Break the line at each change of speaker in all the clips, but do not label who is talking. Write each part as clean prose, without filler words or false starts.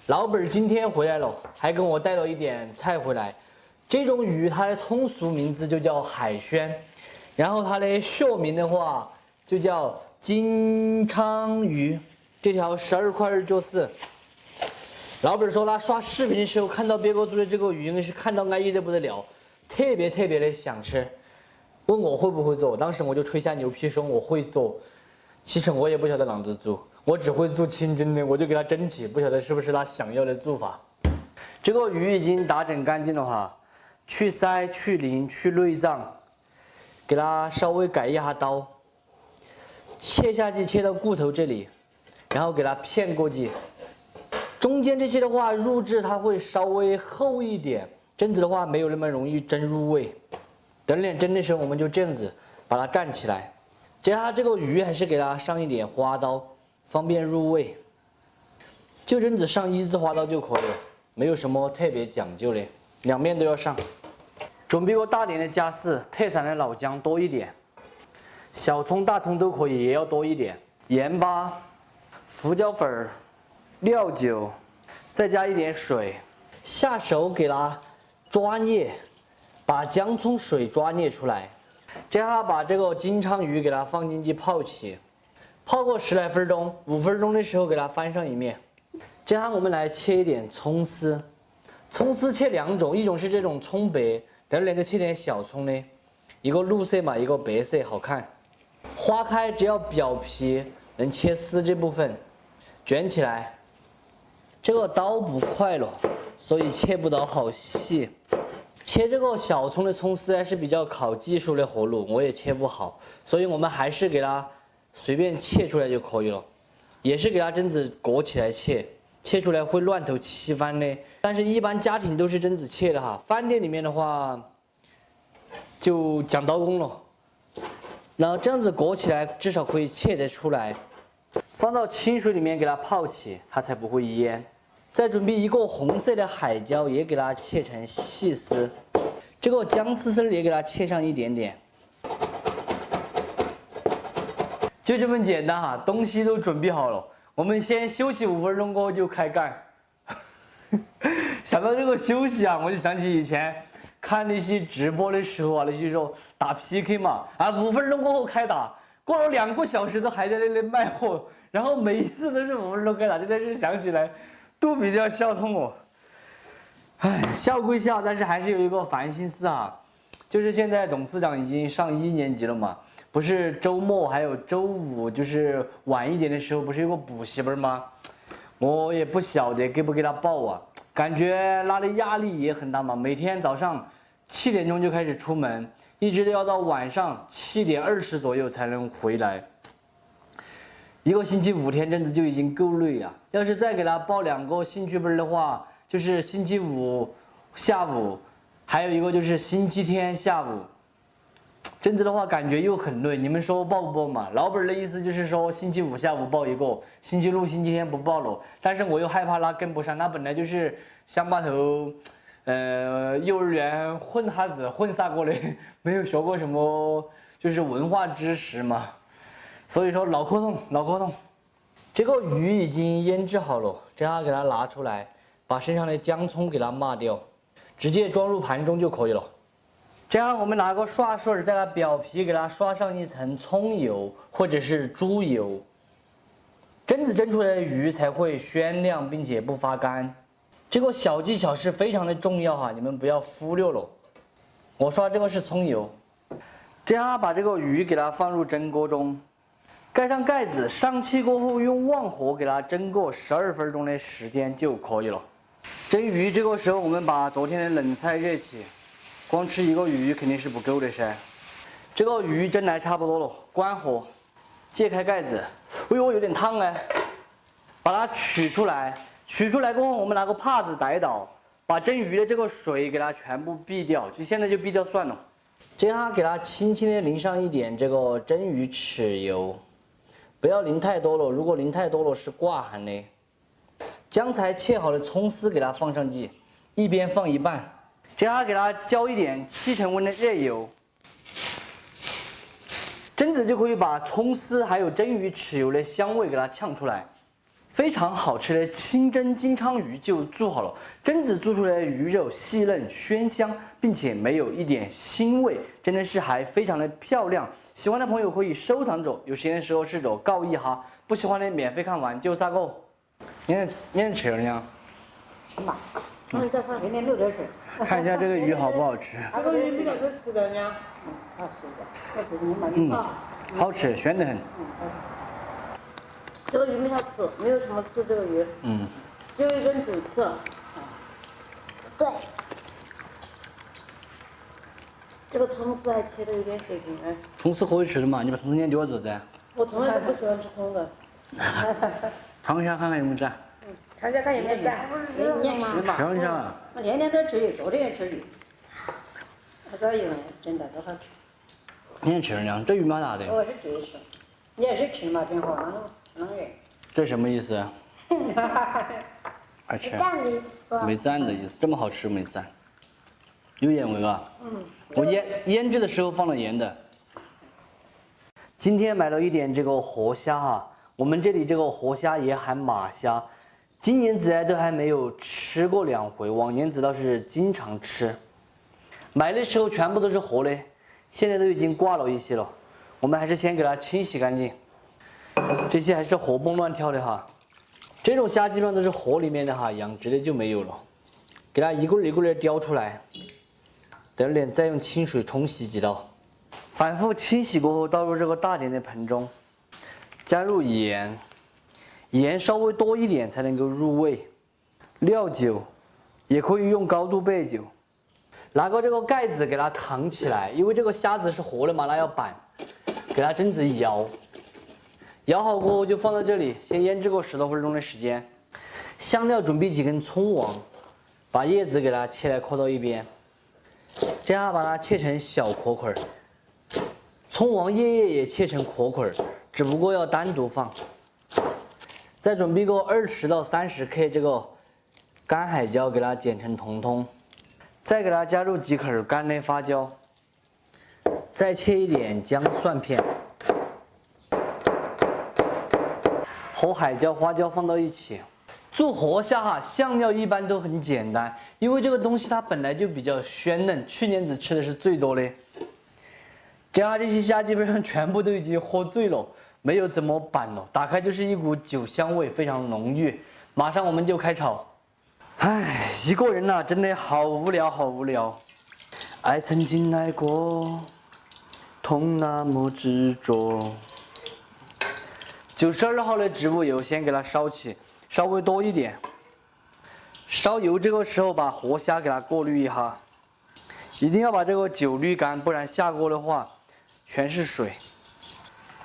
老本今天回来了，还跟我带了一点菜回来。这种鱼它的通俗名字就叫海鲜，然后它的学名的话就叫金鲳鱼。这条12.24块。老本说他刷视频的时候看到别个做的这个鱼，应该是看到安逸的不得了，特别的想吃。问我会不会做，当时我就吹下牛皮说我会做。其实我也不晓得啷子做。我只会做清蒸的，我就给它蒸起，不晓得是不是他想要的做法。这个鱼已经打整干净了哈，去鳃、去鳞、去内脏，给它稍微改一下刀，切下去切到骨头这里，然后给它片过去。中间这些的话，肉质它会稍微厚一点，蒸子的话没有那么容易蒸入味。等点蒸的时候，我们就这样子把它站起来。这下这个鱼还是给它上一点花刀。方便入味，就这样子上1字花刀就可以了，没有什么特别讲究的，两面都要上。准备个大点的加4，配上的老姜多一点，小葱、大葱都可以，也要多一点。盐巴、胡椒粉、料酒，再加一点水，下手给它抓捏，把姜葱水抓捏出来。这下把这个金鲳鱼给它放进去泡起。泡个10来分钟，5分钟的时候给它翻上一面。这样我们来切一点葱丝，葱丝切2种，一种是这种葱白，等2个切点小葱呢，一个绿色嘛，一个白色好看。花开只要表皮能切丝这部分，卷起来。这个刀不快了，所以切不到好细。切这个小葱的葱丝还是比较考技术的活路，我也切不好，所以我们还是给它随便切出来就可以了，也是给它针子裹起来切，切出来会乱头七翻的。但是一般家庭都是针子切的哈，饭店里面的话就讲刀工了。然后这样子裹起来，至少可以切得出来，放到清水里面给它泡起，它才不会淹。再准备一个红色的海椒，也给它切成细丝，这个姜丝丝也给它切上一点点。就这么简单哈，东西都准备好了，我们先休息5分钟过后就开干。想到这个休息啊，我就想起以前看那些直播的时候啊，那些说打 PK 嘛，啊5分钟过后开打，过了2个小时都还在那里卖货，然后每一次都是5分钟开打，真的是想起来都比较笑痛哦。唉，笑归笑，但是还是有一个烦心事啊，就是现在董事长已经上1年级了嘛。不是周末还有周五，就是晚一点的时候，不是有个补习班吗？我也不晓得给不给他报啊，感觉他的压力也很大嘛。每天早上7点钟就开始出门，一直要到晚上7点20左右才能回来。一个星期5天，真的就已经够累啊！要是再给他报2个兴趣班的话，就是星期5下午，还有一个就是星期天下午。真子的话感觉又很累，你们说报不报嘛？老本的意思就是说星期5下午报一个，星期六、星期天不报了。但是我又害怕他跟不上，他本来就是乡巴头，幼儿园混哈子混啥过的，没有学过什么就是文化知识嘛，所以说脑壳痛。这个鱼已经腌制好了，这样给它拿出来，把身上的姜葱给它抹掉，直接装入盘中就可以了。这样我们拿个刷水，在它表皮给它刷上一层葱油或者是猪油，蒸子蒸出来的鱼才会鲜亮并且不发干。这个小技巧是非常的重要哈，你们不要忽略了。我刷这个是葱油，这样把这个鱼给它放入蒸锅中，盖上盖子，上气过后用旺火给它蒸个12分钟的时间就可以了。蒸鱼这个时候我们把昨天的冷菜热起。光吃一个鱼肯定是不够的噻，这个鱼蒸来差不多了，关火，揭开盖子，哎呦有点烫哎，把它取出来，取出来过后我们拿个帕子逮倒，把蒸鱼的这个水给它全部避掉，就现在就避掉算了。这样给它轻轻的淋上一点这个蒸鱼豉油，不要淋太多了，如果淋太多了是挂寒的。刚才切好的葱丝给它放上去，一边放一半。这样给它浇一点7成温的热油，蒸子就可以把葱丝还有蒸鱼豉油的香味给它呛出来。非常好吃的清蒸金鲳鱼就做好了。榛子做出来的鱼肉细嫩鲜香，并且没有一点腥味，真的是还非常的漂亮。喜欢的朋友可以收藏着，有时间的时候试着告一哈。不喜欢的免费看完就撒够。你吃了呢？
吃嘛，再放点没得吃。
看一下这个鱼好不好吃？
这个鱼比较好吃的呢。
好吃的，我自己买的。
好吃，鲜得很。
这个鱼没好吃，没有什么吃这个鱼。只有一根主刺。对。这个葱丝还切的有点水平哎。
葱丝可以吃的嘛？你把葱丝捏丢了做噻。
我从来都不喜欢吃葱的。
尝一下看看有没有赞。
尝一下看有没有赞。你也吃嘛？
尝一下。
我天天都吃鱼，昨天也吃鱼。那个鱼真的都好吃。
你也吃了呢？这鱼蛮大的。
我是自己吃，你也是吃嘛？挺好，那人。这
什么意思？爱吃。没赞的意思，这么好吃没赞。有盐味吧？我腌制的时候放了盐的。今天买了一点这个活虾哈，我们这里这个活虾也喊马虾，今年子都还没有吃过2回，往年子倒是经常吃。买的时候全部都是活的，现在都已经挂了一些了，我们还是先给它清洗干净。这些还是活蹦乱跳的哈，这种虾基本上都是河里面的哈，养殖的就没有了。给它一个一个的叼出来，等会再用清水冲洗几道，反复清洗过后倒入这个大点的盆中，加入盐，盐稍微多一点才能够入味，料酒，也可以用高度白酒。拿个这个盖子给它扛起来，因为这个虾子是活的嘛，那要板，给它针子摇。摇好过后就放在这里，先腌制个10多分钟的时间。香料准备几根葱王，把叶子给它切来扣到一边，这样把它切成小壳块。葱王叶也切成壳块，只不过要单独放。再准备个20到30克这个干海椒，给它剪成筒筒，再给它加入几颗干的花椒，再切一点姜蒜片。和海椒、花椒放到一起，做活虾哈，香料一般都很简单，因为这个东西它本来就比较鲜嫩，去年子吃的是最多的。这样这些虾基本上全部都已经喝醉了，没有怎么板了，打开就是一股酒香味，非常浓郁。马上我们就开炒。唉，一个人呐，真的好无聊，好无聊。爱曾经来过，痛那么执着。92号的植物油先给它烧起，稍微多一点。烧油这个时候把活虾给它过滤一下，一定要把这个酒滤干，不然下锅的话全是水。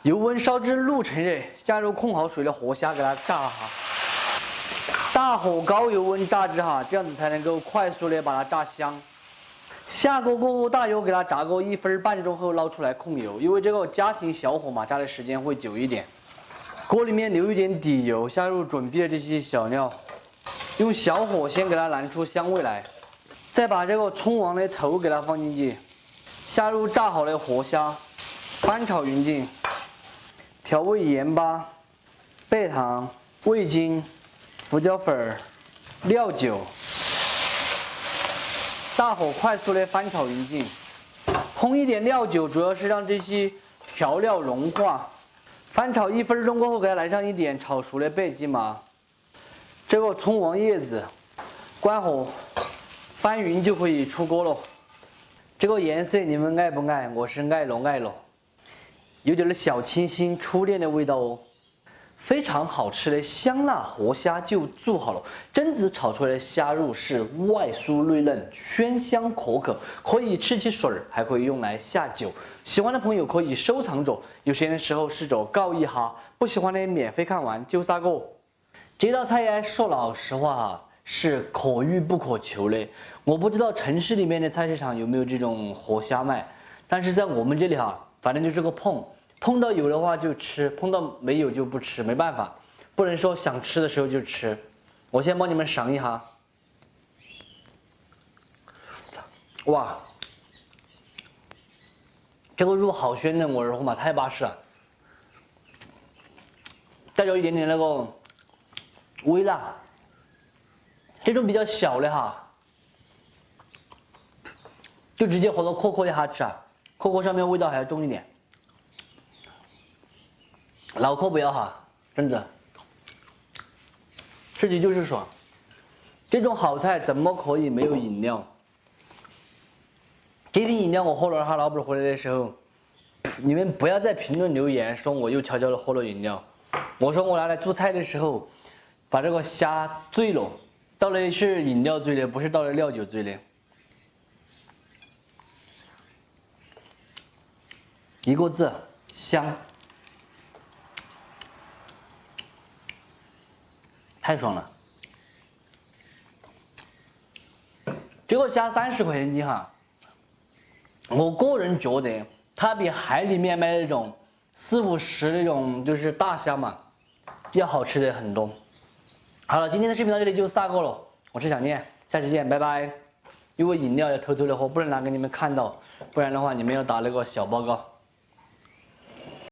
油温烧至6成热，下入控好水的活虾给它炸哈，大火高油温炸至哈，这样子才能够快速的把它炸香。下锅过后，大油给它炸个1分半钟后捞出来控油，因为这个家庭小火嘛，炸的时间会久一点。锅里面留一点底油，下入准备的这些小料，用小火先给它燃出香味来，再把这个葱王的头给它放进去，下入炸好的活虾，翻炒匀净，调味盐巴、白糖、味精、胡椒粉、料酒，大火快速的翻炒匀净，烹一点料酒，主要是让这些调料融化。翻炒1分钟过后，给它来上一点炒熟的白芝麻，这个葱王叶子，关火，翻匀就可以出锅了。这个颜色你们爱不爱？我是爱了爱了，有点小清新初恋的味道哦。非常好吃的香辣活虾就做好了，榛子炒出来的虾肉是外酥内嫩，鲜香可口，可以吃起水儿，还可以用来下酒。喜欢的朋友可以收藏着，有闲的时候试着告一哈，不喜欢的免费看完就撒个。这道菜说老实话哈，是可遇不可求的。我不知道城市里面的菜市场有没有这种活虾卖，但是在我们这里哈，反正就是个碰到有的话就吃，碰到没有就不吃，没办法，不能说想吃的时候就吃。我先帮你们尝一下，哇，这个肉好鲜嫩，我儿嘛太巴适了，带着一点点那个微辣。这种比较小的哈，就直接和到可可的哈吃啊，可可上面味道还要重一点。脑壳不要哈，真的。吃起就是爽。这种好菜怎么可以没有饮料？这瓶饮料我喝了，他老板回来的时候，你们不要在评论留言说我又悄悄的喝了饮料。我说我拿来做菜的时候，把这个虾醉了，倒的是饮料醉的，不是倒的料酒醉的。一个字，香，太爽了。这个虾30块钱斤哈，我个人觉得它比海里面卖的那种4、50那种就是大虾嘛，要好吃的很多。好了，今天的视频到这里就撒够了，我是小念，下期见，拜拜。因为饮料要偷偷的喝，不能拿给你们看到，不然的话你们要打那个小报告。